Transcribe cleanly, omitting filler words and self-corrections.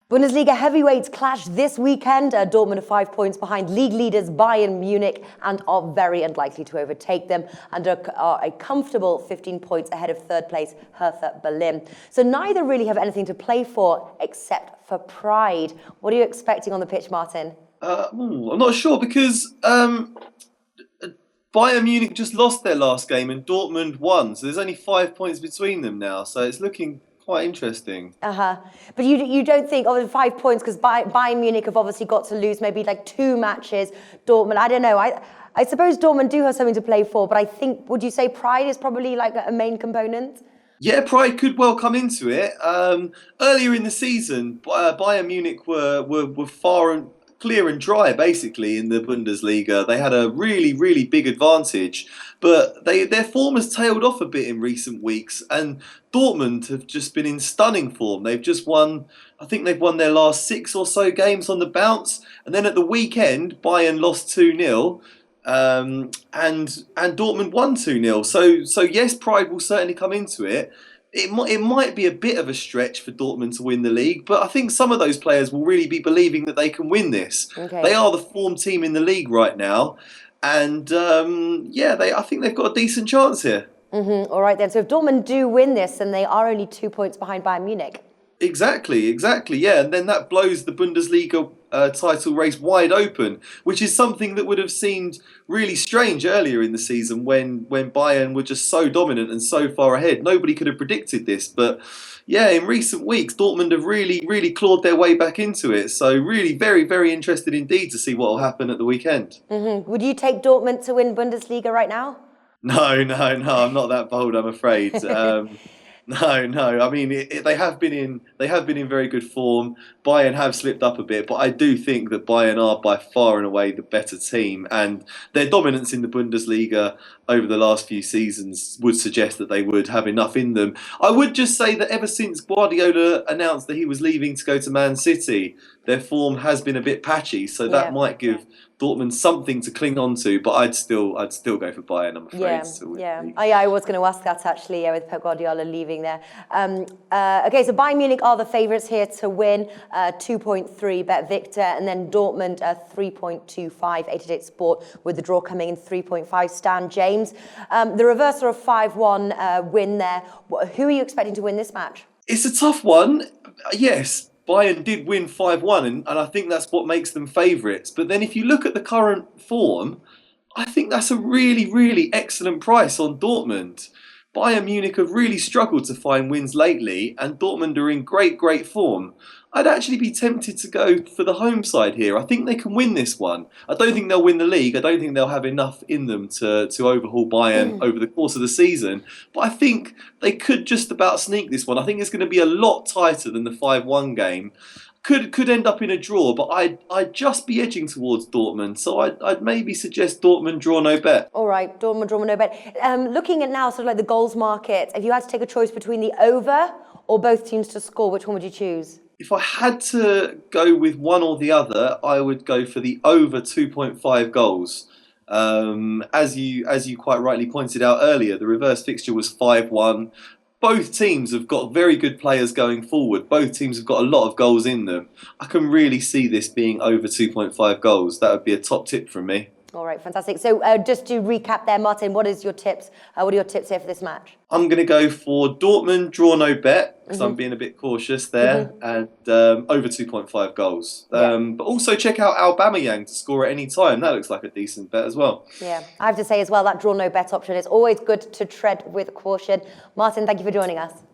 Bundesliga heavyweights clash this weekend. Dortmund are 5 points behind league leaders Bayern Munich and are very unlikely to overtake them, and are a comfortable 15 points ahead of third place Hertha Berlin. So neither really have anything to play for except for pride. What are you expecting on the pitch, Martin? I'm not sure because Bayern Munich just lost their last game and Dortmund won. So there's only 5 points between them now. So it's looking quite interesting. But you don't think, oh, 5 points, because Bayern Munich have obviously got to lose maybe like 2 matches. Dortmund, I don't know. I suppose Dortmund do have something to play for, but I think, would you say pride is probably like a main component? Yeah, pride could well come into it. Earlier in the season, Bayern Munich were far and clear and dry, basically, in the Bundesliga. They had a really, really big advantage, but their form has tailed off a bit in recent weeks, and Dortmund have just been in stunning form. They've just won, I think they've won their last 6 or so games on the bounce, and then at the weekend, Bayern lost 2-0. And Dortmund won 2-0. So yes, pride will certainly come into it. It might be a bit of a stretch for Dortmund to win the league, but I think some of those players will really be believing that they can win this. Okay. They are the form team in the league right now, and I think they've got a decent chance here. All right then. So if Dortmund do win this, then they are only 2 points behind Bayern Munich. Exactly, yeah, and then that blows the Bundesliga title race wide open, which is something that would have seemed really strange earlier in the season when Bayern were just so dominant and so far ahead. Nobody could have predicted this, but yeah, in recent weeks, Dortmund have really, really clawed their way back into it. So really very, very interested indeed to see what will happen at the weekend. Would you take Dortmund to win Bundesliga right now? No, I'm not that bold, I'm afraid. No. I mean, they have been in very good form. Bayern have slipped up a bit, but I do think that Bayern are by far and away the better team, and their dominance in the Bundesliga over the last few seasons would suggest that they would have enough in them. I would just say that ever since Guardiola announced that he was leaving to go to Man City, their form has been a bit patchy, so that might give Dortmund something to cling on to, but I'd still go for Bayern, I'm afraid. I was going to ask that actually, with Pep Guardiola leaving there. Okay, so Bayern Munich are the favourites here to win, 2.3 bet Victor, and then Dortmund 3.25 888 Sport, with the draw coming in 3.5 Stan James. The reversal of 5-1 win there. Who are you expecting to win this match? It's a tough one. Yes, Bayern did win 5-1, and I think that's what makes them favourites. But then if you look at the current form, I think that's a really, really excellent price on Dortmund. Bayern Munich have really struggled to find wins lately, and Dortmund are in great form. I'd actually be tempted to go for the home side here. I think they can win this one. I don't think they'll win the league. I don't think they'll have enough in them to overhaul Bayern over the course of the season. But I think they could just about sneak this one. I think it's going to be a lot tighter than the 5-1 game. Could end up in a draw, but I'd just be edging towards Dortmund. So I'd maybe suggest Dortmund draw no bet. All right, Dortmund draw no bet. Looking at now sort of like the goals market, if you had to take a choice between the over or both teams to score, which one would you choose? If I had to go with one or the other, I would go for the over 2.5 goals. As you quite rightly pointed out earlier, the reverse fixture was 5-1. Both teams have got very good players going forward. Both teams have got a lot of goals in them. I can really see this being over 2.5 goals. That would be a top tip from me. All right, fantastic. So just to recap there, Martin, what are your tips here for this match? I'm going to go for Dortmund draw no bet, because I'm being a bit cautious there, and over 2.5 goals. But also check out Aubameyang to score at any time. That looks like a decent bet as well. Yeah, I have to say as well, that draw no bet option is always good to tread with caution. Martin, thank you for joining us.